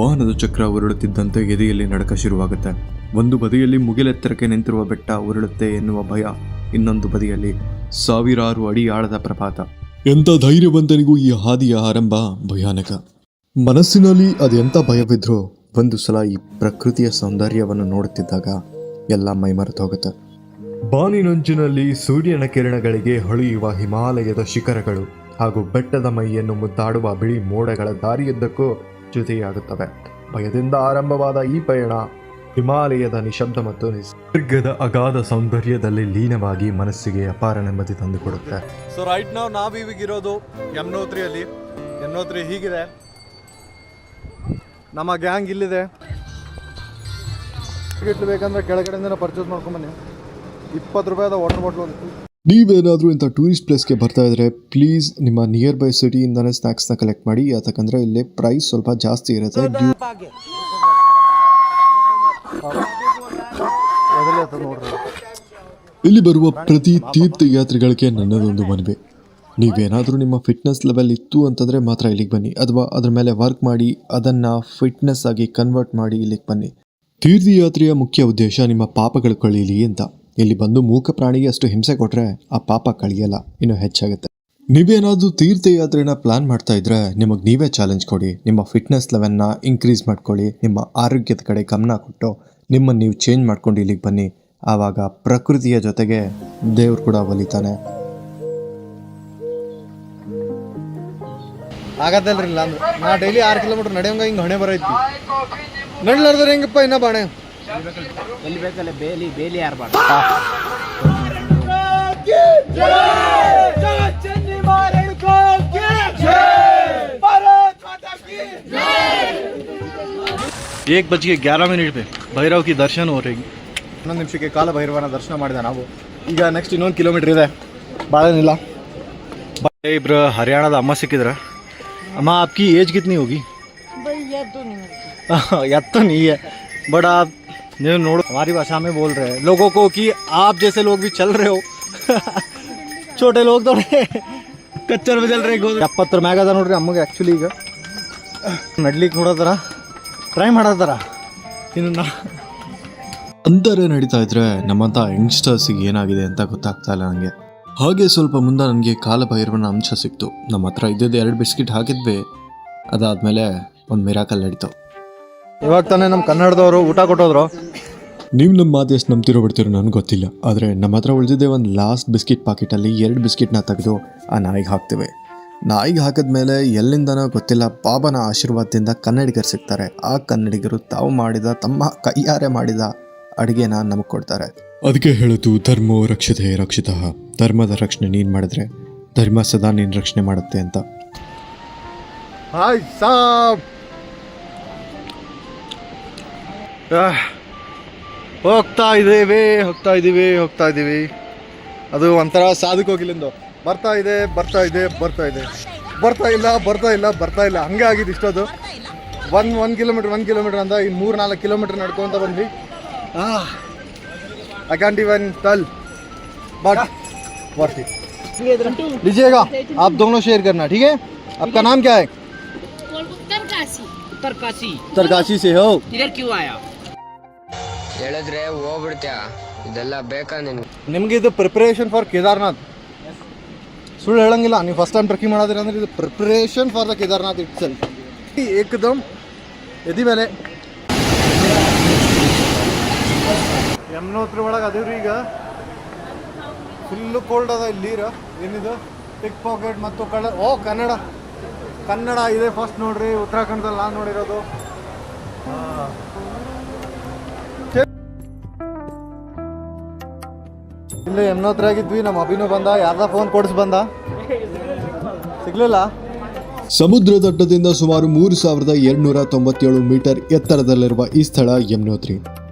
ವಾಹನದ ಚಕ್ರ ಉರುಳುತ್ತಿದ್ದಂತೆ ಎದೆಯಲ್ಲಿ ನಡಕ ಶುರುವಾಗುತ್ತೆ. ಒಂದು ಬದಿಯಲ್ಲಿ ಮುಗಿಲೆತ್ತರಕ್ಕೆ ನಿಂತಿರುವ ಬೆಟ್ಟ ಉರುಳುತ್ತೆ ಎನ್ನುವ ಭಯ, ಇನ್ನೊಂದು ಬದಿಯಲ್ಲಿ ಸಾವಿರಾರು ಅಡಿ ಆಳದ ಪ್ರಪಾತ. ಎಂಥ ಧೈರ್ಯವಂತನಿಗೂ ಈ ಹಾದಿಯ ಆರಂಭ ಭಯಾನಕ. ಮನಸ್ಸಿನಲ್ಲಿ ಅದೆಂಥ ಭಯವಿದ್ರೂ ಒಂದು ಸಲ ಈ ಪ್ರಕೃತಿಯ ಸೌಂದರ್ಯವನ್ನು ನೋಡುತ್ತಿದ್ದಾಗ ಎಲ್ಲ ಮೈಮರೆತು ಹೋಗುತ್ತೆ. ಬಾನಿನಂಚಿನಲ್ಲಿ ಸೂರ್ಯನ ಕಿರಣಗಳಿಗೆ ಹೊಳೆಯುವ ಹಿಮಾಲಯದ ಶಿಖರಗಳು ಹಾಗೂ ಬೆಟ್ಟದ ಮೈಯನ್ನು ಮುದ್ದಾಡುವ ಬಿಳಿ ಮೋಡಗಳ ದಾರಿಯುದ್ದಕ್ಕೂ ಜೊತೆಯಾಗುತ್ತವೆ. ಭಯದಿಂದ ಆರಂಭವಾದ ಈ ಪಯಣ ಹಿಮಾಲಯದ ನಿಶಬ್ದ ಮತ್ತು ನಿಸರ್ಗದ ಅಗಾಧ ಸೌಂದರ್ಯದಲ್ಲಿ ಲೀನವಾಗಿ ಮನಸ್ಸಿಗೆ ಅಪಾರ ನೆಮ್ಮದಿ ತಂದುಕೊಡುತ್ತೆ. ಸೊ ರೈಟ್ ನಾವು ನಾವಿಗಿರೋದು ಯಮನೋತ್ರಿಯಲ್ಲಿ. ಯಮನೋತ್ರಿ ಹೀಗಿದೆ, ನಮ್ಮ ಗ್ಯಾಂಗ್ ಇಲ್ಲಿದೆ. ಟಿಕೆಟ್ ಬೇಕಂದ್ರೆ ಕೆಳಗಡೆಯಿಂದ ಪರ್ಚೇಸ್ ಮಾಡ್ಕೊಂಬನ್ನಿ. 20 ರೂಪಾಯಿದ ವಾಟರ್ ಬಾಟ್ಲು ಒಂದು. ನೀವೇನಾದರೂ ಇಂಥ ಟೂರಿಸ್ಟ್ ಪ್ಲೇಸ್ಗೆ ಬರ್ತಾ ಇದ್ರೆ ಪ್ಲೀಸ್ ನಿಮ್ಮ ನಿಯರ್ ಬೈ ಸಿಟಿಯಿಂದನೇ ಸ್ನ್ಯಾಕ್ಸ್ನ ಕಲೆಕ್ಟ್ ಮಾಡಿ, ಯಾಕಂದರೆ ಇಲ್ಲಿ ಪ್ರೈಸ್ ಸ್ವಲ್ಪ ಜಾಸ್ತಿ ಇರುತ್ತೆ. ಇಲ್ಲಿ ಬರುವ ಪ್ರತಿ ತೀರ್ಥಯಾತ್ರಿಗಳಿಗೆ ನನ್ನದೊಂದು ಮನವಿ, ನೀವೇನಾದರೂ ನಿಮ್ಮ ಫಿಟ್ನೆಸ್ ಲೆವೆಲ್ ಇತ್ತು ಅಂತಂದರೆ ಮಾತ್ರ ಇಲ್ಲಿಗೆ ಬನ್ನಿ, ಅಥವಾ ಅದ್ರ ಮೇಲೆ ವರ್ಕ್ ಮಾಡಿ ಅದನ್ನು ಫಿಟ್ನೆಸ್ ಆಗಿ ಕನ್ವರ್ಟ್ ಮಾಡಿ ಇಲ್ಲಿಗೆ ಬನ್ನಿ. ತೀರ್ಥಯಾತ್ರೆಯ ಮುಖ್ಯ ಉದ್ದೇಶ ನಿಮ್ಮ ಪಾಪಗಳು ಕಳೀಲಿ ಅಂತ. ಇಲ್ಲಿ ಬಂದು ಮೂಕ ಪ್ರಾಣಿಗೆ ಅಷ್ಟು ಹಿಂಸೆ ಕೊಟ್ಟರೆ ಆ ಪಾಪ ಕಳಿಯಲ್ಲ, ಇನ್ನೂ ಹೆಚ್ಚಾಗುತ್ತೆ. ನೀವೇನಾದರೂ ತೀರ್ಥಯಾತ್ರೆನ ಪ್ಲಾನ್ ಮಾಡ್ತಾ ಇದ್ರೆ ನಿಮಗೆ ನೀವೇ ಚಾಲೆಂಜ್ ಕೊಡಿ. ನಿಮ್ಮ ಫಿಟ್ನೆಸ್ ಲೆವೆಲ್ನ ಇನ್ಕ್ರೀಸ್ ಮಾಡ್ಕೊಳ್ಳಿ, ನಿಮ್ಮ ಆರೋಗ್ಯದ ಕಡೆ ಗಮನ ಕೊಟ್ಟು ನಿಮ್ಮನ್ನು ನೀವು ಚೇಂಜ್ ಮಾಡ್ಕೊಂಡು ಇಲ್ಲಿಗೆ ಬನ್ನಿ. ಆವಾಗ ಪ್ರಕೃತಿಯ ಜೊತೆಗೆ ದೇವ್ರು ಕೂಡ ಒಲಿತಾನೆ. ಆಗತ್ತಲ್ರಿ ಇಲ್ಲ ಅಂದ್ರೆ ನಾ ಡೈಲಿ 6 ಕಿಲೋಮೀಟರ್ ನಡೆಯೋಂಗ ಹಿಂಗೆ ಹಣೆ ಬರೈತಿ. ನಡ್ಲಾರ್ದ್ರೆ ಹೆಂಗಪ್ಪ ಇನ್ನ ಬಾಣೆ ಎಲ್ಲಿ ಬೇಕಲ್ಲ ಬೇಲಿ ಬೇಲಿ ಯಾರು ಬಾಡ. एक बज के 11 मिनट पे भैरव की दर्शन हो रही. 11 ನಿಮಿಷಕ್ಕೆ ಕಾಲ ಭೈರವನ ದರ್ಶನ ಮಾಡಿದ ನಾವು. ಈಗ ನೆಕ್ಸ್ಟ್ ಇನ್ನೊಂದು ಕಿಲೋಮೀಟರ್ ಇದೆ, ಭಾಳೇನಿಲ್ಲ. ಇಬ್ರು ಹರಿಯಾಣದ ಅಮ್ಮ ಸಿಕ್ಕಿದ್ರ. ಅಮ್ಮ आपकी एज कितनी होगी? याद तो नहीं है बट आप नोड़ो हमारी भाषा में बोल रहे हैं लोगों को कि आप जैसे लोग भी चल रहे हो. छोटे लोग थोड़े कच्चर में चल रहे. 70 ಮ್ಯಾಗ ಅದ ನೋಡ್ರಿ ಅಮ್ಮಗೆ. ಆ್ಯಕ್ಚುಲಿ ಈಗ ನಡ್ಲಿಕ್ಕೆ ನೋಡೋದಾರ ಟ್ರೈ ಮಾಡತ್ತಾರ. ಇನ್ನು ಅಂತಾರೆ ನಡೀತಾ ಇದ್ರೆ ನಮ್ಮಂಥ ಯಂಗ್ಸ್ಟರ್ಸಿಗೆ ಏನಾಗಿದೆ ಅಂತ ಗೊತ್ತಾಗ್ತಾ ಇಲ್ಲ ನನಗೆ. ಹಾಗೆ ಸ್ವಲ್ಪ ಮುಂದೆ ನನಗೆ ಕಾಲಭೈರವನ ಅಂಶ ಸಿಕ್ತು. ನಮ್ಮ ಹತ್ರ ಇದ್ದಿದ್ದು 2 ಬಿಸ್ಕಿಟ್ ಹಾಕಿದ್ವಿ. ಅದಾದಮೇಲೆ ಒಂದು ಮಿರಾಕಲ್ ನಡೀತು. ಇವಾಗ ತಾನೇ ನಮ್ಮ ಕನ್ನಡದವರು ಊಟ ಕೊಟ್ಟೋದ್ರು. ನೀವು ನಮ್ಮ ಮಾತು ಎಷ್ಟು ನಂಬ್ತಿರೋ ಬಿಡ್ತಿರೋ ನನಗೆ ಗೊತ್ತಿಲ್ಲ, ಆದರೆ ನಮ್ಮ ಹತ್ರ ಉಳಿದಿದ್ದೆ ಒಂದು ಲಾಸ್ಟ್ ಬಿಸ್ಕಿಟ್ ಪಾಕೆಟಲ್ಲಿ 2 ಬಿಸ್ಕಿಟ್ನ ತೆಗೆದು ಆ ನಾಯಿಗೆ ಹಾಕ್ತೇವೆ. ನಾಯಿಗೆ ಹಾಕಿದ್ಮೇಲೆ ಎಲ್ಲಿಂದನೋ ಗೊತ್ತಿಲ್ಲ ಬಾಬನ ಆಶೀರ್ವಾದದಿಂದ ಕನ್ನಡಿಗರು ಸಿಗ್ತಾರೆ. ಆ ಕನ್ನಡಿಗರು ತಾವು ಮಾಡಿದ ತಮ್ಮ ಕೈಯಾರೆ ಮಾಡಿದ ಅಡುಗೆನ ನಮಗೆ ಕೊಡ್ತಾರೆ. ಅದಕ್ಕೆ ಹೇಳೋದು ಧರ್ಮೋ ರಕ್ಷತೆ ರಕ್ಷಿತಃ. ಧರ್ಮದ ರಕ್ಷಣೆ ನೀನು ಮಾಡಿದ್ರೆ ಧರ್ಮ ಸದಾ ನೀನು ರಕ್ಷಣೆ ಮಾಡುತ್ತೆ ಅಂತ. ಹಾಯ್ ಸಾಬ್ ಹೋಗ್ತಾ ಇದ್ದೀವಿ. ಅದು ಒಂಥರ ಸಾಧಕ್ಕೆ ಹೋಗಿಲ್ಲಿಂದು ಬರ್ತಾ ಇದೆ ಬರ್ತಾ ಇಲ್ಲ ಹಂಗೆ ಆಗಿದೆ ಇಷ್ಟೊಂದು. 1 ಕಿಲೋಮೀಟರ್ ಅಂತ ಇನ್ನು 3-4 ಕಿಲೋಮೀಟರ್ ನಡ್ಕೊಂತ ಬಂದ್ವಿ. I can't even tell but worth it. लीजिएगा आप दोनों शेयर करना, ठीक है? आपका नाम क्या है? उत्तरकाशी से हो. इधर क्यों आया? ಹೇಳಿದ್ರೆ ಹೋಗ್ಬಿಡ್ತೀಯ, ಇದೆಲ್ಲ ಬೇಕಾ ನಿಮ್ಗೆ? ಇದು ಪ್ರಿಪರೇಷನ್ ಫಾರ್ ಕೇದಾರ್ನಾಥ್. ಸುಳ್ಳು ಹೇಳಂಗಿಲ್ಲ, ನೀವು ಫಸ್ಟ್ ಟೈಮ್ ಟ್ರೆಕ್ಕಿಂಗ್ ಮಾಡೋದ್ರಿ ಅಂದ್ರೆ ಇದು preparation for the Kedarnath itself. ಏಕದಮ್ ಎದಿ ಮೇಲೆ ಯಮನೋತ್ರಿ ಒಳಗೆ ಅದೀವ್ರಿ. ಈಗ ಫುಲ್ಲು ಕೋಲ್ಡ್ ಅದ ಇಲ್ಲಿ. ಏನಿದು ಪಿಕ್ ಪಾಕೆಟ್ ಮತ್ತು ಕನ್ನಡ ಇದೆ ಫಸ್ಟ್ ನೋಡ್ರಿ. ಉತ್ತರಾಖಂಡದಲ್ಲಿ ನಾನು ನೋಡಿರೋದು. ಇಲ್ಲಿ ಯಮನೋತ್ರಿ ಆಗಿದ್ವಿ. ನಮ್ಮ ಅಭಿನೂ ಬಂದ, ಯಾರ್ದ ಫೋನ್ ಕೊಡಿಸ್ ಬಂದ, ಸಿಗ್ಲಿಲ್ಲ. ಸಮುದ್ರ ತಟದಿಂದ ಸುಮಾರು 3297 ಮೀಟರ್ ಎತ್ತರದಲ್ಲಿರುವ ಈ ಸ್ಥಳ ಯಮನೋತ್ರಿ.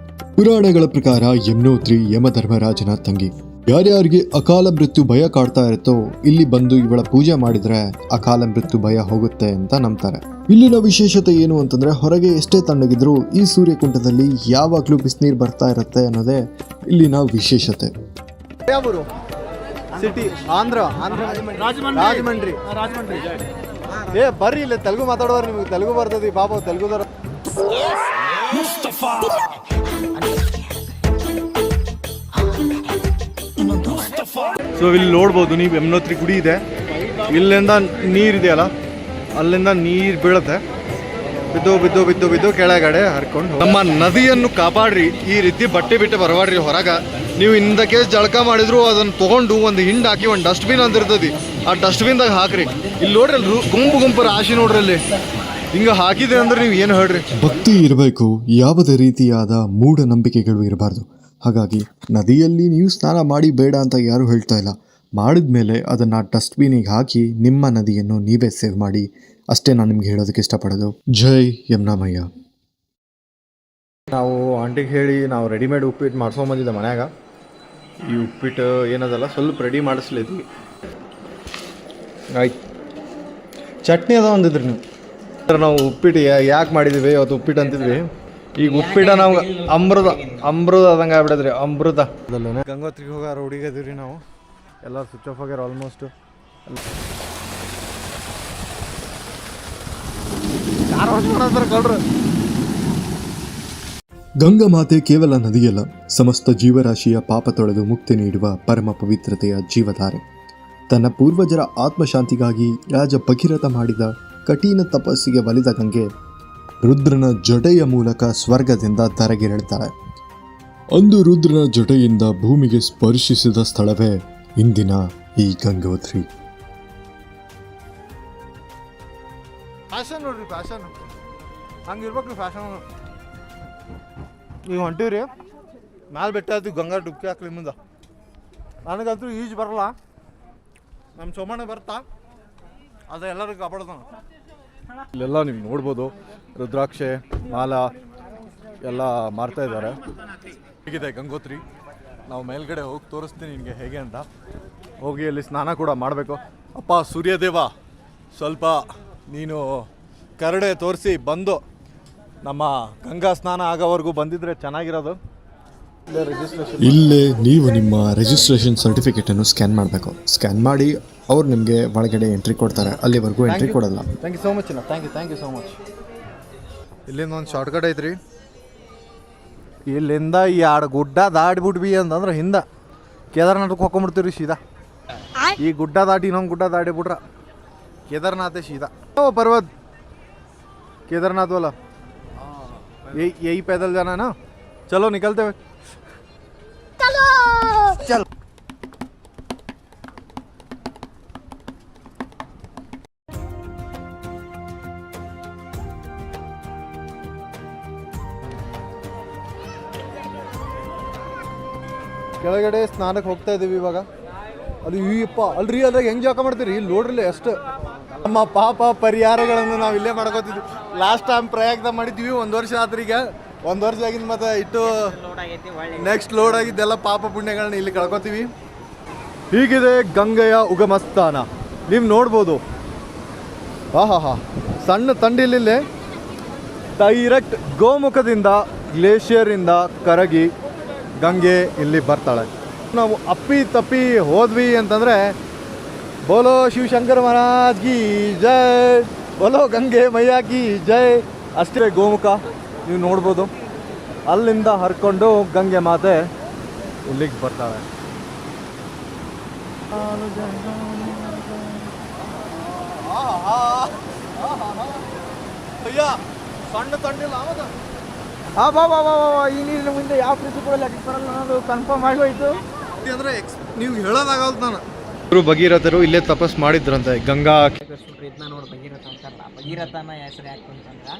ಪುರಾಣಗಳ ಪ್ರಕಾರ ಯಮನೋತ್ರಿ ಯಮಧರ್ಮರಾಜನ ತಂಗಿ. ಯಾರ್ಯಾರಿಗೆ ಅಕಾಲ ಮೃತ್ಯು ಭಯ ಕಾಡ್ತಾ ಇರುತ್ತೋ ಇಲ್ಲಿ ಬಂದು ಇವಳ ಪೂಜೆ ಮಾಡಿದ್ರೆ ಅಕಾಲ ಮೃತ್ಯು ಭಯ ಹೋಗುತ್ತೆ ಅಂತ ನಂಬ್ತಾರೆ. ಇಲ್ಲಿನ ವಿಶೇಷತೆ ಏನು ಅಂತಂದ್ರೆ, ಹೊರಗೆ ಎಷ್ಟೇ ತಣ್ಣಗಿದ್ರು ಈ ಸೂರ್ಯಕುಂಡದಲ್ಲಿ ಯಾವಾಗಲೂ ಬಿಸಿನೀರು ಬರ್ತಾ ಇರುತ್ತೆ ಅನ್ನೋದೇ ಇಲ್ಲಿನ ವಿಶೇಷತೆ. ಸಿಟಿ ಆಂಧ್ರ ರಾಜಮಂಡ್ರಿ. ಬರ್ರಿ ಇಲ್ಲಿ ತೆಲುಗು ಮಾತಾಡೋರು, ನಿಮಗೆ ತೆಲುಗು ಬರ್ತದೆ ಪಾಪ. ತೆಲುಗುದವ್ರು ಸೊ ಇಲ್ಲಿ ನೋಡ್ಬೋದು ನೀವು ಯಮುನೋತ್ರಿ ಗುಡಿ ಇದೆ, ಇಲ್ಲಿಂದ ನೀರಿದೆಯಲ್ಲ ಅಲ್ಲಿಂದ ನೀರು ಬೀಳುತ್ತೆ, ಬಿದ್ದು ಬಿದ್ದು ಬಿದ್ದು ಬಿದ್ದು ಕೆಳಗಡೆ ಹರ್ಕೊಂಡು. ನಮ್ಮ ನದಿಯನ್ನು ಕಾಪಾಡ್ರಿ, ಈ ರೀತಿ ಬಟ್ಟೆ ಬಿಟ್ಟು ಬರಬಾಡ್ರಿ ಹೊರಗೆ. ನೀವು ಇಂದಕ್ಕೆ ಜಳಕ ಮಾಡಿದ್ರು ಅದನ್ನು ತೊಗೊಂಡು ಒಂದು ಹಿಂಡ್ ಹಾಕಿ ಒಂದು ಡಸ್ಟ್ಬಿನ್ ಅಂತ ಇರ್ತದೆ, ಆ ಡಸ್ಟ್ಬಿನ್ದಾಗ ಹಾಕ್ರಿ. ಇಲ್ಲಿ ನೋಡ್ರಿ ಅಲ್ಲಿ ಗುಂಪು ಗುಂಪು ರಾಶಿ ನೋಡ್ರಿ ಅಲ್ಲಿ ಹಿಂಗೆ ಹಾಕಿದೆ ಅಂದ್ರೆ ನೀವು ಏನು ಹೇಳ್ರಿ. ಭಕ್ತಿ ಇರಬೇಕು, ಯಾವುದೇ ರೀತಿಯಾದ ಮೂಢನಂಬಿಕೆಗಳು ಇರಬಾರ್ದು. ಹಾಗಾಗಿ ನದಿಯಲ್ಲಿ ನೀವು ಸ್ನಾನ ಮಾಡಿ ಬೇಡ ಅಂತ ಯಾರೂ ಹೇಳ್ತಾ ಇಲ್ಲ. ಮಾಡಿದ ಮೇಲೆ ಅದನ್ನು ಡಸ್ಟ್ಬಿನಿಗೆ ಹಾಕಿ ನಿಮ್ಮ ನದಿಯನ್ನು ನೀವೇ ಸೇವ್ ಮಾಡಿ, ಅಷ್ಟೇ ನಾನು ನಿಮ್ಗೆ ಹೇಳೋದಕ್ಕೆ ಇಷ್ಟಪಡೋದು. ಜೈ ಯಮುನಾಮಯ್ಯ. ನಾವು ಆಂಟಿಗೆ ಹೇಳಿ ನಾವು ರೆಡಿಮೇಡ್ ಉಪ್ಪಿಟ್ಟು ಮಾಡ್ಸ್ಕೊಂಬಂದಿದ್ದೆ ಮನ್ಯಾಗ. ಈ ಉಪ್ಪಿಟ್ಟು ಏನದಲ್ಲ ಸ್ವಲ್ಪ ರೆಡಿ ಮಾಡಿಸ್ಲಿದ್ವಿ. ಆಯ್ತು, ಚಟ್ನಿ ಅದ ಒಂದಿದ್ರಿ ನೀವು. ನಾವು ಉಪ್ಪಿಟ್ಟು ಯಾಕೆ ಮಾಡಿದ್ವಿ ಅವತ್ತು ಉಪ್ಪಿಟ್ಟು ಅಂತಿದ್ವಿ. ಈಗ ಉಪ್ಪಿಟ್ಟು ನಾವು ಅಮೃತ ಅದಂಗೆ ಆಗ್ಬಿಡದ್ರಿ, ಅಮೃತ. ಗಂಗೋತ್ರಿಗೆ ಹೋಗಾರ ಹುಡುಗದಿವ್ರಿ ನಾವು. ಎಲ್ಲರೂ ಸ್ವಿಚ್ ಆಫ್ ಆಗ್ಯಾರ ಆಲ್ಮೋಸ್ಟ್. ಕಳ್ರು ಗಂಗಾ ಮಾತೆ ಕೇವಲ ನದಿಯಲ್ಲ, ಸಮಸ್ತ ಜೀವರಾಶಿಯ ಪಾಪ ತೊಳೆದು ಮುಕ್ತಿ ನೀಡುವ ಪರಮ ಪವಿತ್ರತೆಯ ಜೀವಧಾರೆ. ತನ್ನ ಪೂರ್ವಜರ ಆತ್ಮಶಾಂತಿಗಾಗಿ ರಾಜ ಭಗೀರಥ ಮಾಡಿದ ಕಠಿಣ ತಪಸ್ಸಿಗೆ ಒಲಿದ ಗಂಗೆ ರುದ್ರನ ಜಡೆಯ ಮೂಲಕ ಸ್ವರ್ಗದಿಂದ ಧರೆಗಿಳಿತಾಳೆ. ಅಂದು ರುದ್ರನ ಜಡೆಯಿಂದ ಭೂಮಿಗೆ ಸ್ಪರ್ಶಿಸಿದ ಸ್ಥಳವೇ ಇಂದಿನ ಈ ಗಂಗೋತ್ರಿ. ಫ್ಯಾಷನ್ ನೋಡ್ರಿ, ಫ್ಯಾಷನ್ ಹಂಗಿರ್ಬೇಕು ಫ್ಯಾಷನ್. ಈಗ ಹೊಂಟಿವ್ರಿ ಮ್ಯಾಲೆ ಬೆಟ್ಟ ಆಯ್ತು, ಗಂಗಾ ಡುಬ್ಕಿ ಹಾಕ್ಲಿ ಮುಂದೆ. ನನಗಂತೂ ಈಜು ಬರಲ್ಲ, ನಮ್ಮ ಸೋಮಣ್ಣ ಬರ್ತಾ ಅದು ಎಲ್ಲರಿಗೂ ಕಾಪಾಡ್ತಾನೆ. ಇಲ್ಲೆಲ್ಲ ನೀವು ನೋಡ್ಬೋದು ರುದ್ರಾಕ್ಷೆ ಮಾಲ ಎಲ್ಲ ಮಾರ್ತಾ ಇದ್ದಾರೆ. ಹೇಗಿದೆ ಗಂಗೋತ್ರಿ, ನಾವು ಮೇಲ್ಗಡೆ ಹೋಗಿ ತೋರಿಸ್ತೀನಿ ನಿನಗೆ ಹೇಗೆ ಅಂತ. ಹೋಗಿ ಅಲ್ಲಿ ಸ್ನಾನ ಕೂಡ ಮಾಡಬೇಕು. ಅಪ್ಪ ಸೂರ್ಯದೇವ, ಸ್ವಲ್ಪ ನೀನು ಕರಡೆ ತೋರಿಸಿ ಬಂದು ನಮ್ಮ ಗಂಗಾ ಸ್ನಾನ ಆಗೋವರೆಗೂ ಬಂದಿದ್ರೆ ಚೆನ್ನಾಗಿರೋದು. ಇಲ್ಲೇ ನೀವು ನಿಮ್ಮ ರಿಜಿಸ್ಟ್ರೇಷನ್ ಸರ್ಟಿಫಿಕೇಟನ್ನು ಸ್ಕ್ಯಾನ್ ಮಾಡಬೇಕು. ಸ್ಕ್ಯಾನ್ ಮಾಡಿ ಅವ್ರು ನಿಮಗೆ ಒಳಗಡೆ ಎಂಟ್ರಿ ಕೊಡ್ತಾರೆ, ಅಲ್ಲಿವರೆಗೂ ಎಂಟ್ರಿ ಕೊಡಲ್ಲ. ಥ್ಯಾಂಕ್ ಯು ಸೋ ಮಚ್ ಅಣ್ಣ, ಥ್ಯಾಂಕ್ ಯು ಸೋ ಮಚ್. ಇಲ್ಲಿಂದ ಒಂದು ಶಾರ್ಟ್ಕಟ್ ಐತ್ರಿ. ಇಲ್ಲಿಂದ ಈ ಗುಡ್ಡ ದಾಡ್ಬಿಟ್ವಿ ಅಂತಂದ್ರೆ ಹಿಂದೆ ಕೇದಾರ್ನಾಥಕ್ಕೆ ಹೋಗ್ಕೊಂಬಿಡ್ತೀವಿ ಸೀದಾ. ಈ ಗುಡ್ಡ ದಾಟಿ ಇನ್ನೊಂದು ಗುಡ್ಡ ದಾಟಿಬಿಟ್ರ ಕೇದಾರ್ನಾಥೇ ಸೀದಾ. ಓ ಪರ್ವತ್ केदारनाथ वाला यही पैदल जाना है ना. चलो निकलते हुए चल. ಕೆಳಗಡೆ ಸ್ನಾನಕ್ಕೆ ಹೋಗ್ತಾ ಇದ್ದೀವಿ ಇವಾಗ. ಅದು ಅಯ್ಯಪ್ಪ ಅಲ್ರಿ, ಅದ್ರಾಗ ಹೆಂಗೆ ಜಾಕ ಮಾಡ್ತೀರಿ ಇಲ್ಲಿ ನೋಡ್ರಿ. ಅಷ್ಟು ನಮ್ಮ ಪಾಪ ಪರಿಹಾರಗಳನ್ನು ನಾವು ಇಲ್ಲೇ ಮಾಡ್ಕೋತಿದ್ವಿ. ಲಾಸ್ಟ್ ಟೈಮ್ ಪ್ರಯಾಗದಾಗ ಮಾಡಿದ್ವಿ, 1 ವರ್ಷ ಆದ್ರೀಗ. 1 ವರ್ಷ ಆಗಿದ್ದು ಮತ್ತೆ ಇಟ್ಟು ನೆಕ್ಸ್ಟ್ ಲೋಡ್ ಆಗಿದ್ದೆಲ್ಲ ಪಾಪ ಪುಣ್ಯಗಳನ್ನ ಇಲ್ಲಿ ಕಳ್ಕೊತೀವಿ. ಹೀಗಿದೆ ಗಂಗೆಯ ಉಗಮ ಸ್ಥಾನ, ನೀವು ನೋಡ್ಬೋದು. ಹಾ ಸಣ್ಣ ತಂಡಿಲಿಲ್ಲೇ ಡೈರೆಕ್ಟ್ ಗೋಮುಖದಿಂದ ಗ್ಲೇಷಿಯರಿಂದ ಕರಗಿ ಗಂಗೆ ಇಲ್ಲಿ ಬರ್ತಾಳೆ. ನಾವು ಅಪ್ಪಿ ತಪ್ಪಿ ಹೋದ್ವಿ ಅಂತಂದರೆ ಬೋಲೋ ಶಿವಶಂಕರ ಮಹಾರಾಜ್ ಕಿ ಜೈ, ಬೋಲೋ ಗಂಗೆ ಮೈಯಾ ಕಿ ಜೈ ಅಷ್ಟೇ. ಗೋಮುಖ ನೀವು ನೋಡ್ಬೋದು, ಅಲ್ಲಿಂದ ಹರ್ಕೊಂಡು ಗಂಗೆ ಮಾತೆ ಇಲ್ಲಿಗೆ ಬರ್ತಾಳೆ. ಅಯ್ಯ ಸಣ್ಣ ತಂಡಿಲ್ಲ ಈ ನೀರಿನ ಮುಂದೆ ಯಾವ ಪ್ರೀತಿ ಕೂಡ ಲೆಕ್ಕ ಬರಲ್ಲ ಅನ್ನೋದು ಕನ್ಫರ್ಮ್ ಆಗಿ ಹೋಯ್ತು. ಅಂದರೆ ನೀವು ಹೇಳೋದಾಗಲ್ದು. ನಾನು ಇವರು ಭಗೀರಥರು ಇಲ್ಲೇ ತಪಸ್ ಮಾಡಿದ್ರಂತೆ ಗಂಗಾ. ಪ್ರಯತ್ನ ನೋಡಿ ಭಗೀರಥ ಅಂತಾರಲ್ಲ, ಭಗೀರಥನ ಹೆಸರು ಯಾಕೆ ಅಂತಂದ್ರೆ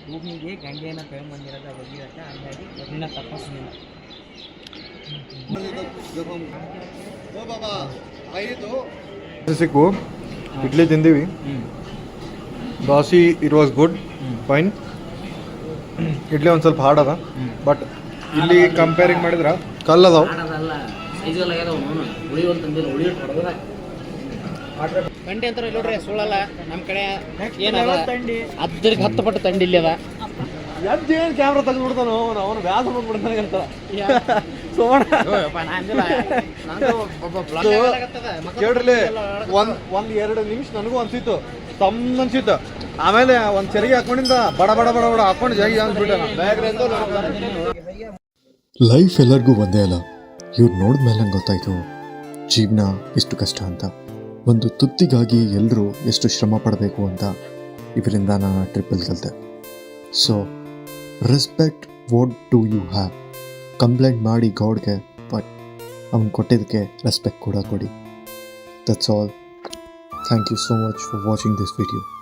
ಭೂಮಿಗೆ ಗಂಗೆಯನ್ನು ತಗೊಂಬಂದಿರೋದ ಭಗೀರಥ, ಹಾಗಾಗಿ ಮೊದಲಿನ ತಪಸ್ಸಿನ ಸಿಕ್ಕು. ಇಡ್ಲಿ ತಿಂದೀವಿ, dosa it was good, fine. Idli ಒಂದು ಸ್ವಲ್ಪ ಹಾರ್ಡ್ ಅದ, ಬಟ್ ಇಲ್ಲಿ ಕಂಪೇರಿಂಗ್ ಮಾಡಿದ್ರೆ ಕಲ್ಲದಾವ. ತಂಡಿ ಅಂತಾರೆ ನೋಡ್ರಿ, ಸುಳ್ಳಲ್ಲ. ನಮ್ಮ ಕಡೆ ಏನದ ಅದ್ರಿಗೆ 10 ಪಟ್ಟು ತಂಡಿ ಇಲ್ಲಿ ಅದ. ಏನು ಕ್ಯಾಮ್ರಾ ತೆಗೆದ್ಬಿಡ್ತಾನೋ ಅವನು, ವ್ಯಾಸ ಬಂದ್ಬಿಡ್ತಾನೆ ಅಂತ ಕೇಳ್ರಿ. 1-2 ನಿಮಿಷ ನನಗೂ ಅನ್ಸಿತ್ತು, ತಮ್ಮ ಅನ್ಸಿತ್ತು. ಆಮೇಲೆ ಒಂದು ಚೆರಿಗೆ ಹಾಕೊಂಡಿಂದ ಬಡ ಬಡ ಬಡ ಬಡ ಹಾಕೊಂಡು ಜಾಗಿ ಅಂದ್ಬಿಟ್ಟೆ ಲೈಫ್ ಎಲ್ಲರಿಗೂ ಒಂದೇ ಅಲ್ಲ. ಇವ್ರು ನೋಡಿದ್ಮೇಲೆ ನಂಗೆ ಗೊತ್ತಾಯಿತು ಜೀವನ ಎಷ್ಟು ಕಷ್ಟ ಅಂತ. ಒಂದು ತುತ್ತಿಗಾಗಿ ಎಲ್ಲರೂ ಎಷ್ಟು ಶ್ರಮ ಪಡಬೇಕು ಅಂತ ಇದರಿಂದ ನಾನು ಆ ಟ್ರಿಪ್ಪಲ್ಲಿ ಕಲಿತೆ. So respect what do you have. Complaint ಮಾಡಿ ಗೌಡ್ಗೆ, ಬಟ್ ಅವ್ನು ಕೊಟ್ಟಿದ್ದಕ್ಕೆ ರೆಸ್ಪೆಕ್ಟ್ ಕೂಡ ಕೊಡಿ. That's all. Thank you so much for watching this video.